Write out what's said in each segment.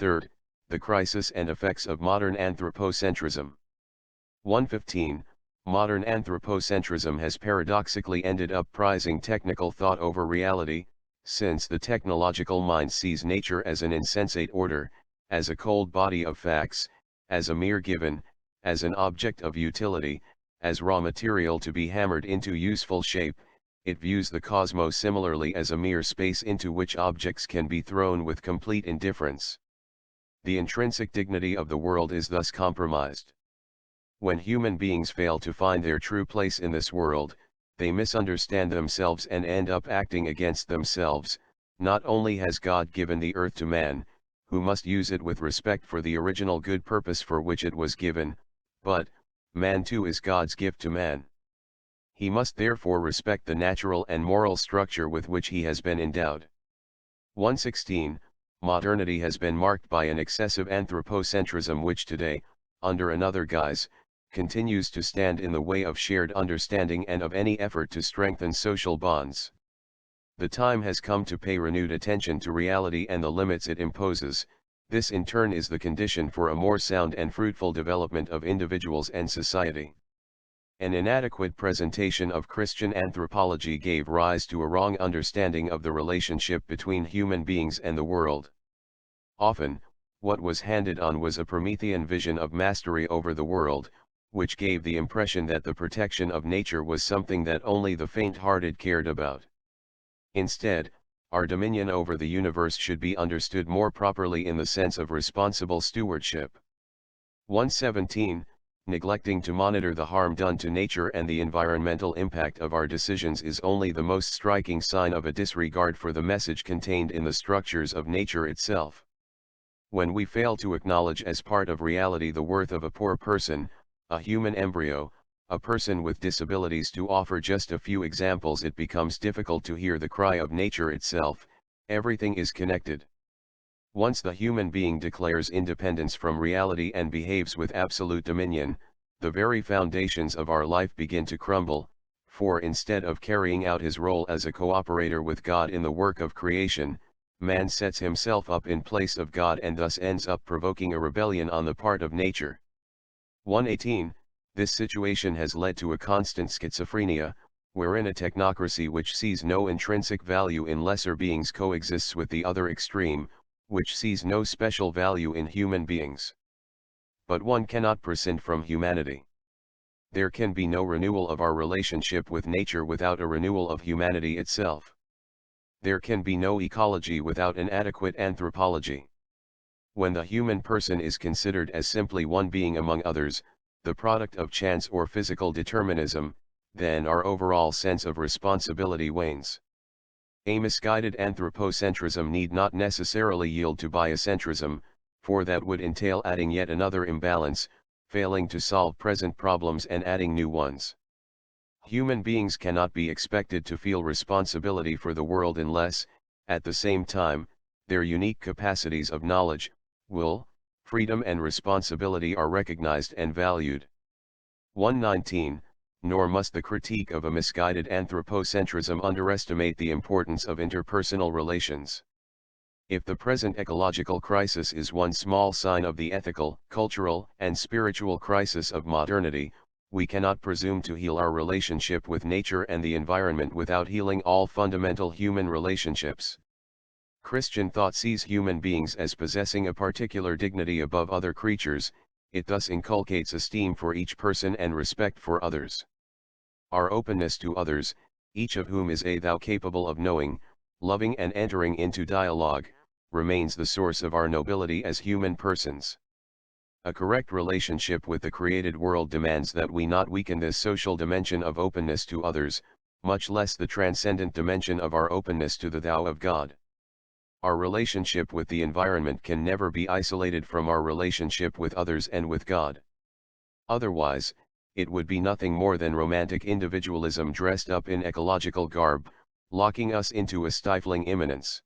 Third, the crisis and effects of modern anthropocentrism. 115. Modern anthropocentrism has paradoxically ended up prizing technical thought over reality, since the technological mind sees nature as an insensate order, as a cold body of facts, as a mere given, as an object of utility, as raw material to be hammered into useful shape. It views the cosmos similarly as a mere space into which objects can be thrown with complete indifference. The intrinsic dignity of the world is thus compromised. When human beings fail to find their true place in this world, they misunderstand themselves and end up acting against themselves. Not only has God given the earth to man, who must use it with respect for the original good purpose for which it was given, but man too is God's gift to man. He must therefore respect the natural and moral structure with which he has been endowed. 116. Modernity has been marked by an excessive anthropocentrism which today, under another guise, continues to stand in the way of shared understanding and of any effort to strengthen social bonds. The time has come to pay renewed attention to reality and the limits it imposes. This in turn is the condition for a more sound and fruitful development of individuals and society. An inadequate presentation of Christian anthropology gave rise to a wrong understanding of the relationship between human beings and the world. Often, what was handed on was a Promethean vision of mastery over the world, which gave the impression that the protection of nature was something that only the faint-hearted cared about. Instead, our dominion over the universe should be understood more properly in the sense of responsible stewardship. 117. Neglecting to monitor the harm done to nature and the environmental impact of our decisions is only the most striking sign of a disregard for the message contained in the structures of nature itself. When we fail to acknowledge as part of reality the worth of a poor person, a human embryo, a person with disabilities, to offer just a few examples, it becomes difficult to hear the cry of nature itself. Everything is connected. Once the human being declares independence from reality and behaves with absolute dominion, the very foundations of our life begin to crumble, for instead of carrying out his role as a cooperator with God in the work of creation, man sets himself up in place of God and thus ends up provoking a rebellion on the part of nature. 118. This situation has led to a constant schizophrenia, wherein a technocracy which sees no intrinsic value in lesser beings coexists with the other extreme, which sees no special value in human beings. But one cannot prescind from humanity. There can be no renewal of our relationship with nature without a renewal of humanity itself. There can be no ecology without an adequate anthropology. When the human person is considered as simply one being among others, the product of chance or physical determinism, then our overall sense of responsibility wanes. A misguided anthropocentrism need not necessarily yield to biocentrism, for that would entail adding yet another imbalance, failing to solve present problems and adding new ones. Human beings cannot be expected to feel responsibility for the world unless, at the same time, their unique capacities of knowledge, will, freedom and responsibility are recognized and valued. 119. Nor must the critique of a misguided anthropocentrism underestimate the importance of interpersonal relations. If the present ecological crisis is one small sign of the ethical, cultural, and spiritual crisis of modernity, we cannot presume to heal our relationship with nature and the environment without healing all fundamental human relationships. Christian thought sees human beings as possessing a particular dignity above other creatures. It thus inculcates esteem for each person and respect for others. Our openness to others, each of whom is a thou capable of knowing, loving and entering into dialogue, remains the source of our nobility as human persons. A correct relationship with the created world demands that we not weaken this social dimension of openness to others, much less the transcendent dimension of our openness to the thou of God. Our relationship with the environment can never be isolated from our relationship with others and with God. Otherwise, it would be nothing more than romantic individualism dressed up in ecological garb, locking us into a stifling immanence.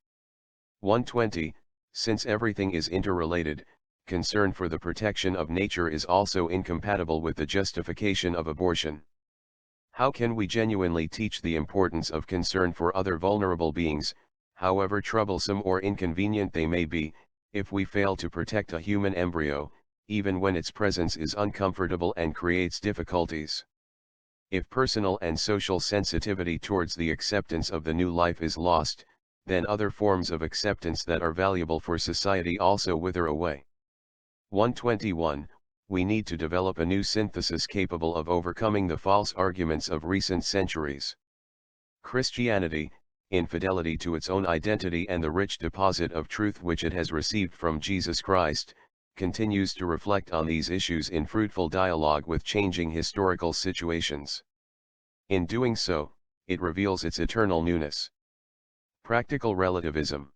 120. Since everything is interrelated, concern for the protection of nature is also incompatible with the justification of abortion. How can we genuinely teach the importance of concern for other vulnerable beings, however troublesome or inconvenient they may be, If we fail to protect a human embryo, even when its presence is uncomfortable and creates difficulties. If personal and social sensitivity towards the acceptance of the new life is lost, then other forms of acceptance that are valuable for society also wither away. 121. We need to develop a new synthesis capable of overcoming the false arguments of recent centuries. Christianity, in fidelity to its own identity and the rich deposit of truth which it has received from Jesus Christ, continues to reflect on these issues in fruitful dialogue with changing historical situations. In doing so, it reveals its eternal newness. Practical relativism.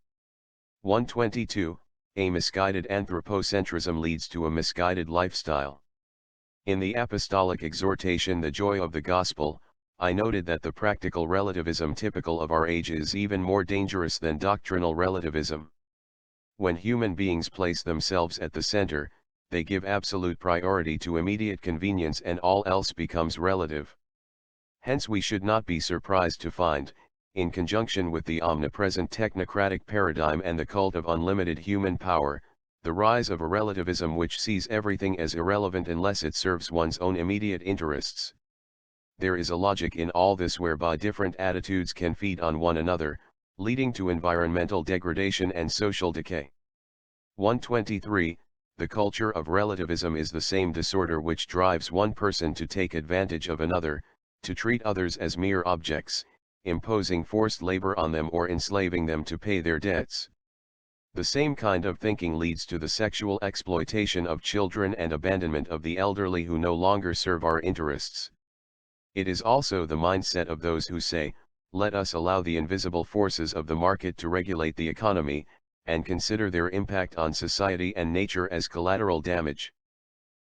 122. A misguided anthropocentrism leads to a misguided lifestyle. In the apostolic exhortation The Joy of the Gospel, I noted that the practical relativism typical of our age is even more dangerous than doctrinal relativism. When human beings place themselves at the center, they give absolute priority to immediate convenience and all else becomes relative. Hence we should not be surprised to find, in conjunction with the omnipresent technocratic paradigm and the cult of unlimited human power, the rise of a relativism which sees everything as irrelevant unless it serves one's own immediate interests. There is a logic in all this whereby different attitudes can feed on one another, leading to environmental degradation and social decay. 123. The culture of relativism is the same disorder which drives one person to take advantage of another, to treat others as mere objects, imposing forced labor on them or enslaving them to pay their debts. The same kind of thinking leads to the sexual exploitation of children and abandonment of the elderly who no longer serve our interests. It is also the mindset of those who say, let us allow the invisible forces of the market to regulate the economy, and consider their impact on society and nature as collateral damage.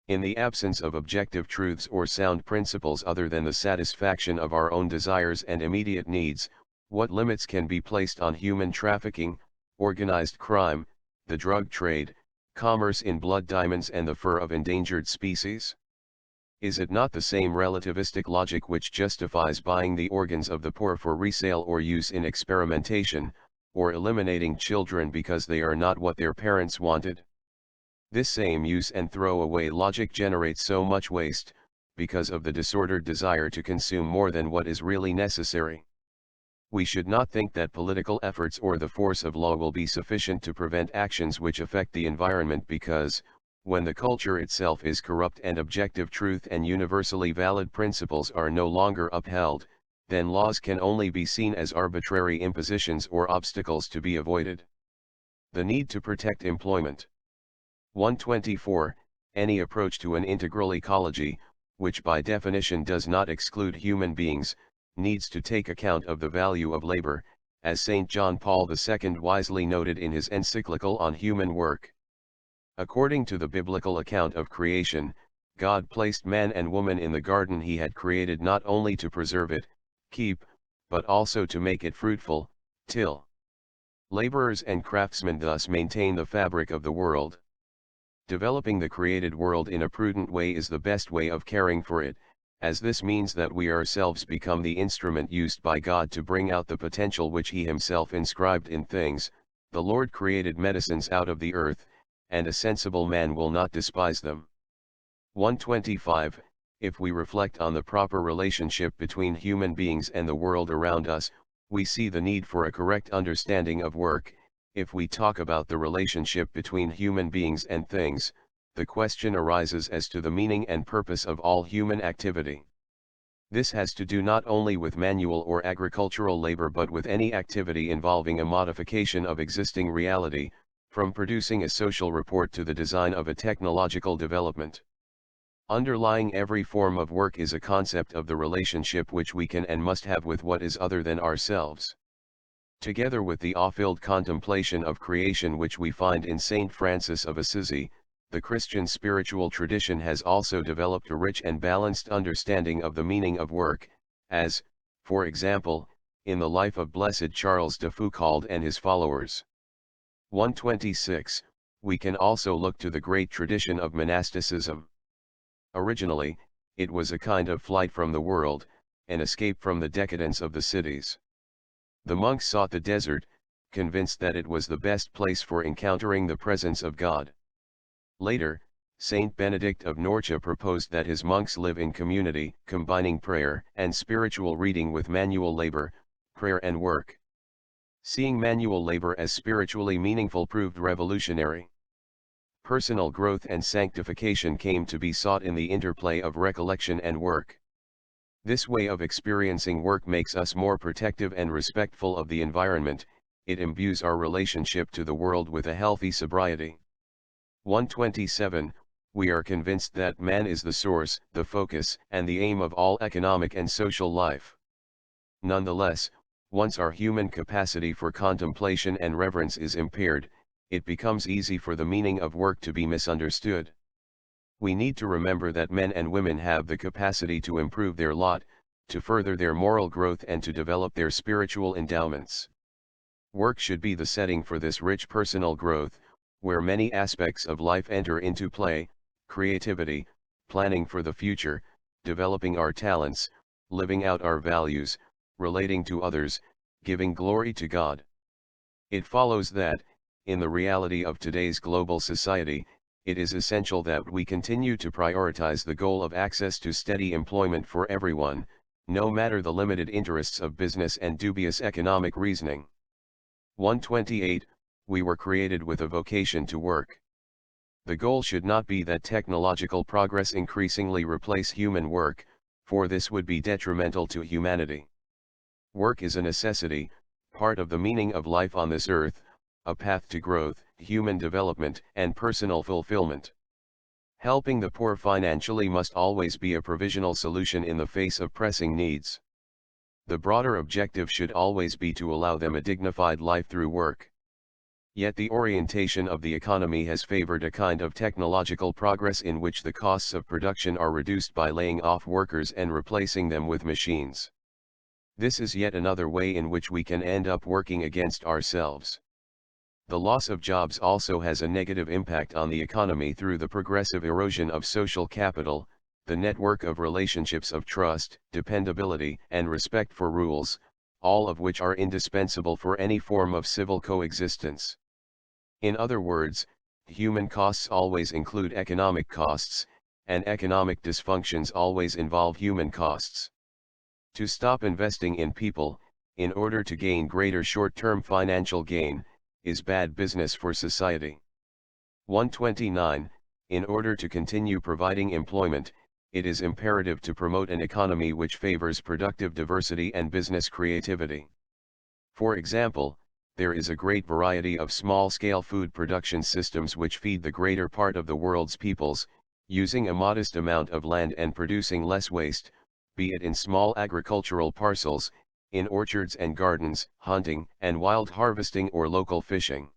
In the absence of objective truths or sound principles other than the satisfaction of our own desires and immediate needs, what limits can be placed on human trafficking, organized crime, the drug trade, commerce in blood diamonds and the fur of endangered species? Is it not the same relativistic logic which justifies buying the organs of the poor for resale or use in experimentation, or eliminating children because they are not what their parents wanted? This same use and throw away logic generates so much waste, because of the disordered desire to consume more than what is really necessary. We should not think that political efforts or the force of law will be sufficient to prevent actions which affect the environment because, when the culture itself is corrupt and objective truth and universally valid principles are no longer upheld, then laws can only be seen as arbitrary impositions or obstacles to be avoided. The need to protect employment. 124. Any approach to an integral ecology, which by definition does not exclude human beings, needs to take account of the value of labor, as St. John Paul II wisely noted in his Encyclical on human work. According to the biblical account of creation, God placed man and woman in the garden he had created not only to preserve it, keep, but also to make it fruitful, till. Laborers and craftsmen thus maintain the fabric of the world. Developing the created world in a prudent way is the best way of caring for it, as this means that we ourselves become the instrument used by God to bring out the potential which He Himself inscribed in things. The Lord created medicines out of the earth, and a sensible man will not despise them. 125. If we reflect on the proper relationship between human beings and the world around us, we see the need for a correct understanding of work. If we talk about the relationship between human beings and things, the question arises as to the meaning and purpose of all human activity. This has to do not only with manual or agricultural labor but with any activity involving a modification of existing reality, from producing a social report to the design of a technological development. Underlying every form of work is a concept of the relationship which we can and must have with what is other than ourselves. Together with the awe-filled contemplation of creation which we find in Saint Francis of Assisi, the Christian spiritual tradition has also developed a rich and balanced understanding of the meaning of work, as, for example, in the life of Blessed Charles de Foucauld and his followers. 126. We can also look to the great tradition of monasticism. Originally, it was a kind of flight from the world, an escape from the decadence of the cities. The monks sought the desert, convinced that it was the best place for encountering the presence of God. Later, Saint Benedict of Norcia proposed that his monks live in community, combining prayer and spiritual reading with manual labor, prayer and work. Seeing manual labor as spiritually meaningful proved revolutionary. Personal growth and sanctification came to be sought in the interplay of recollection and work. This way of experiencing work makes us more protective and respectful of the environment. It imbues our relationship to the world with a healthy sobriety. 127. We are convinced that man is the source, the focus, and the aim of all economic and social life. Nonetheless, once our human capacity for contemplation and reverence is impaired, it becomes easy for the meaning of work to be misunderstood. We need to remember that men and women have the capacity to improve their lot, to further their moral growth and to develop their spiritual endowments. Work should be the setting for this rich personal growth, where many aspects of life enter into play: creativity, planning for the future, developing our talents, living out our values, relating to others, giving glory to God. It follows that, in the reality of today's global society, it is essential that we continue to prioritize the goal of access to steady employment for everyone, no matter the limited interests of business and dubious economic reasoning. 128. We were created with a vocation to work. The goal should not be that technological progress increasingly replace human work, for this would be detrimental to humanity. Work is a necessity, part of the meaning of life on this earth, a path to growth, human development, and personal fulfillment. Helping the poor financially must always be a provisional solution in the face of pressing needs. The broader objective should always be to allow them a dignified life through work. Yet the orientation of the economy has favored a kind of technological progress in which the costs of production are reduced by laying off workers and replacing them with machines. This is yet another way in which we can end up working against ourselves. The loss of jobs also has a negative impact on the economy through the progressive erosion of social capital, the network of relationships of trust, dependability, and respect for rules, all of which are indispensable for any form of civil coexistence. In other words, human costs always include economic costs, and economic dysfunctions always involve human costs. To stop investing in people, in order to gain greater short-term financial gain, is bad business for society. 129. In order to continue providing employment, it is imperative to promote an economy which favors productive diversity and business creativity. For example, there is a great variety of small-scale food production systems which feed the greater part of the world's peoples, using a modest amount of land and producing less waste, be it in small agricultural parcels, in orchards and gardens, hunting and wild harvesting or local fishing.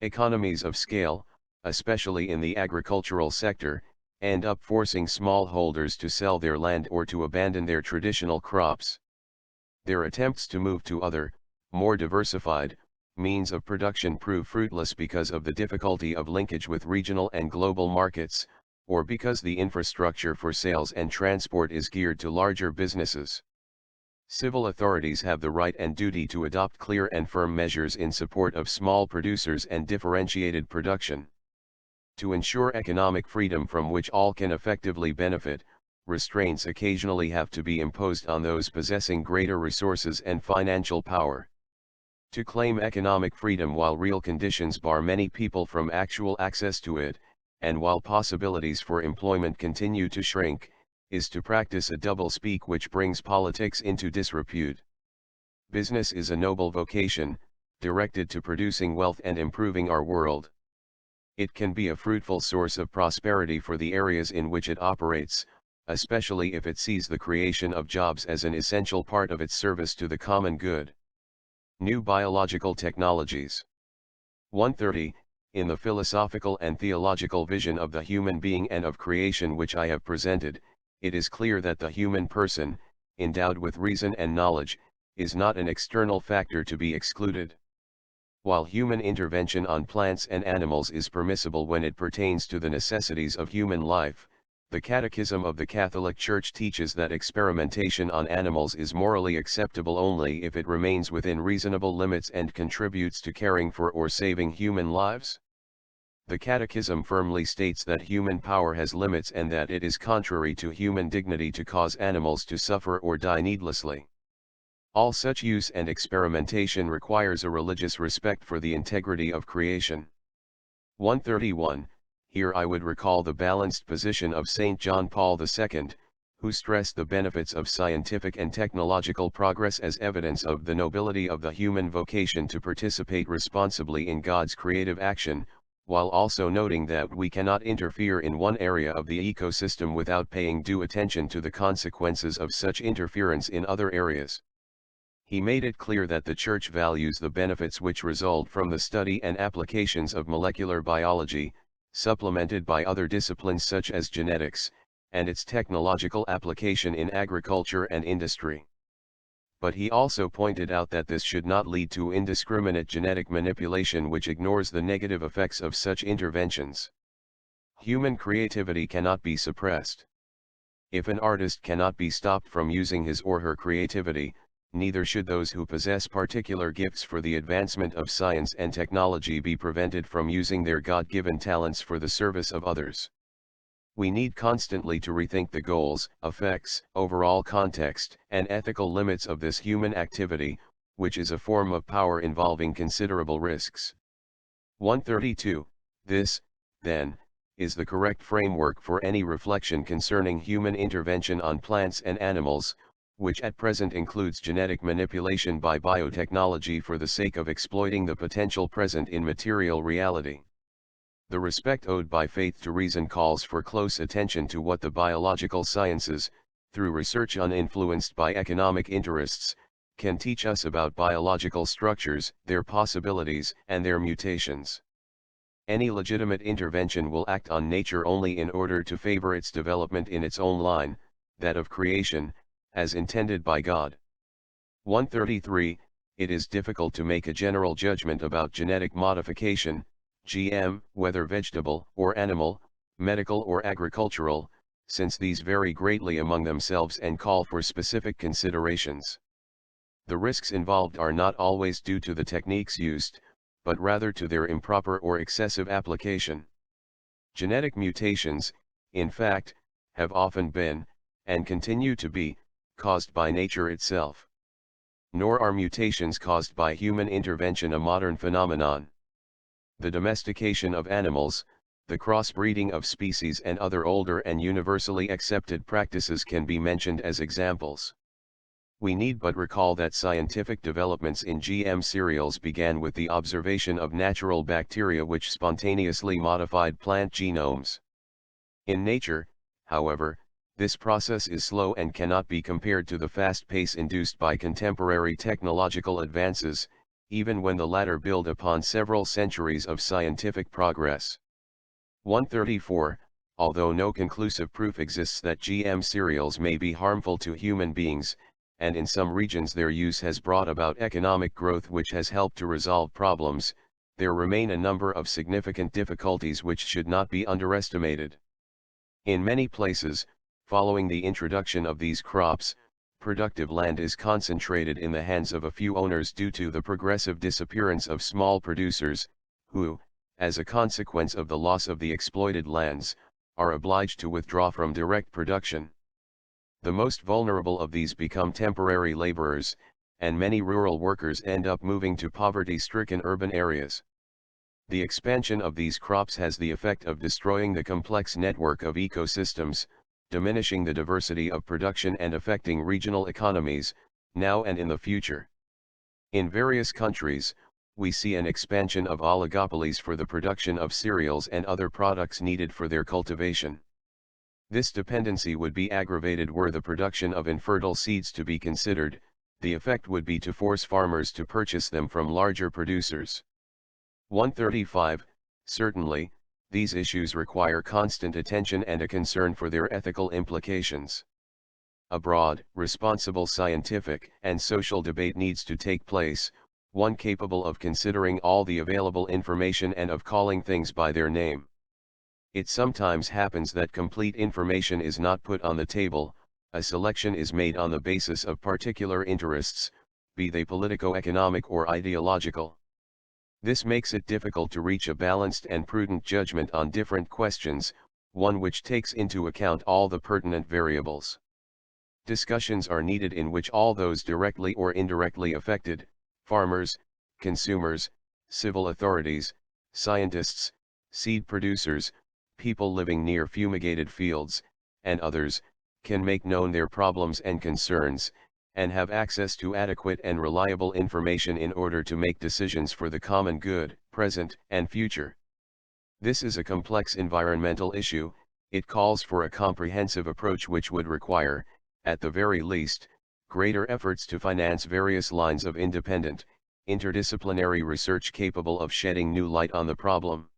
Economies of scale, especially in the agricultural sector, end up forcing smallholders to sell their land or to abandon their traditional crops. Their attempts to move to other, more diversified, means of production prove fruitless because of the difficulty of linkage with regional and global markets, or because the infrastructure for sales and transport is geared to larger businesses. Civil authorities have the right and duty to adopt clear and firm measures in support of small producers and differentiated production. To ensure economic freedom from which all can effectively benefit, restraints occasionally have to be imposed on those possessing greater resources and financial power. To claim economic freedom while real conditions bar many people from actual access to it, and while possibilities for employment continue to shrink, is to practice a double-speak which brings politics into disrepute. Business is a noble vocation, directed to producing wealth and improving our world. It can be a fruitful source of prosperity for the areas in which it operates, especially if it sees the creation of jobs as an essential part of its service to the common good. New biological technologies. 130. In the philosophical and theological vision of the human being and of creation which I have presented, it is clear that the human person, endowed with reason and knowledge, is not an external factor to be excluded. While human intervention on plants and animals is permissible when it pertains to the necessities of human life, The Catechism of the Catholic Church teaches that experimentation on animals is morally acceptable only if it remains within reasonable limits and contributes to caring for or saving human lives. The Catechism firmly states that human power has limits and that it is contrary to human dignity to cause animals to suffer or die needlessly. All such use and experimentation requires a religious respect for the integrity of creation. 131. Here I would recall the balanced position of St. John Paul II, who stressed the benefits of scientific and technological progress as evidence of the nobility of the human vocation to participate responsibly in God's creative action, while also noting that we cannot interfere in one area of the ecosystem without paying due attention to the consequences of such interference in other areas. He made it clear that the Church values the benefits which result from the study and applications of molecular biology, supplemented by other disciplines such as genetics, and its technological application in agriculture and industry. But he also pointed out that this should not lead to indiscriminate genetic manipulation which ignores the negative effects of such interventions. Human creativity cannot be suppressed. If an artist cannot be stopped from using his or her creativity, neither should those who possess particular gifts for the advancement of science and technology be prevented from using their God-given talents for the service of others. We need constantly to rethink the goals, effects, overall context, and ethical limits of this human activity, which is a form of power involving considerable risks. 132. This, then, is the correct framework for any reflection concerning human intervention on plants and animals, which at present includes genetic manipulation by biotechnology for the sake of exploiting the potential present in material reality. The respect owed by faith to reason calls for close attention to what the biological sciences, through research uninfluenced by economic interests, can teach us about biological structures, their possibilities, and their mutations. Any legitimate intervention will act on nature only in order to favor its development in its own line, that of creation, as intended by God. 133. It is difficult to make a general judgment about genetic modification, GM, whether vegetable or animal, medical or agricultural, since these vary greatly among themselves and call for specific considerations. The risks involved are not always due to the techniques used, but rather to their improper or excessive application. Genetic mutations, in fact, have often been, and continue to be, caused by nature itself. Nor are mutations caused by human intervention a modern phenomenon. The domestication of animals, the crossbreeding of species and other older and universally accepted practices can be mentioned as examples. We need but recall that scientific developments in GM cereals began with the observation of natural bacteria which spontaneously modified plant genomes. In nature, however, this process is slow and cannot be compared to the fast pace induced by contemporary technological advances, even when the latter build upon several centuries of scientific progress. 134. Although no conclusive proof exists that GM cereals may be harmful to human beings, and in some regions their use has brought about economic growth which has helped to resolve problems, there remain a number of significant difficulties which should not be underestimated. In many places, following the introduction of these crops, productive land is concentrated in the hands of a few owners due to the progressive disappearance of small producers, who, as a consequence of the loss of the exploited lands, are obliged to withdraw from direct production. The most vulnerable of these become temporary laborers, and many rural workers end up moving to poverty-stricken urban areas. The expansion of these crops has the effect of destroying the complex network of ecosystems, diminishing the diversity of production and affecting regional economies, now and in the future. In various countries, we see an expansion of oligopolies for the production of cereals and other products needed for their cultivation. This dependency would be aggravated were the production of infertile seeds to be considered. The effect would be to force farmers to purchase them from larger producers. 135. Certainly, these issues require constant attention and a concern for their ethical implications. A broad, responsible scientific and social debate needs to take place, one capable of considering all the available information and of calling things by their name. It sometimes happens that complete information is not put on the table, a selection is made on the basis of particular interests, be they politico-economic or ideological. This makes it difficult to reach a balanced and prudent judgment on different questions, one which takes into account all the pertinent variables. Discussions are needed in which all those directly or indirectly affected, farmers, consumers, civil authorities, scientists, seed producers, people living near fumigated fields, and others, can make known their problems and concerns, and have access to adequate and reliable information in order to make decisions for the common good, present and future. This is a complex environmental issue. It calls for a comprehensive approach which would require, at the very least, greater efforts to finance various lines of independent, interdisciplinary research capable of shedding new light on the problem.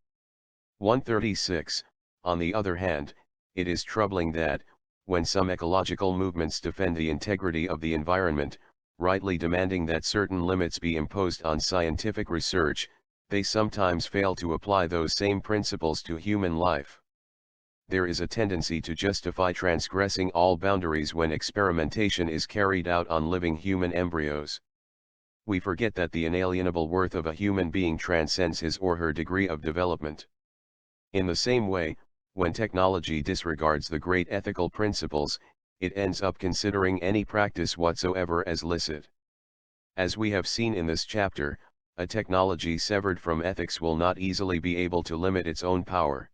136. On the other hand, it is troubling that, when some ecological movements defend the integrity of the environment, rightly demanding that certain limits be imposed on scientific research, they sometimes fail to apply those same principles to human life. There is a tendency to justify transgressing all boundaries when experimentation is carried out on living human embryos. We forget that the inalienable worth of a human being transcends his or her degree of development. In the same way, when technology disregards the great ethical principles, it ends up considering any practice whatsoever as licit. As we have seen in this chapter, a technology severed from ethics will not easily be able to limit its own power.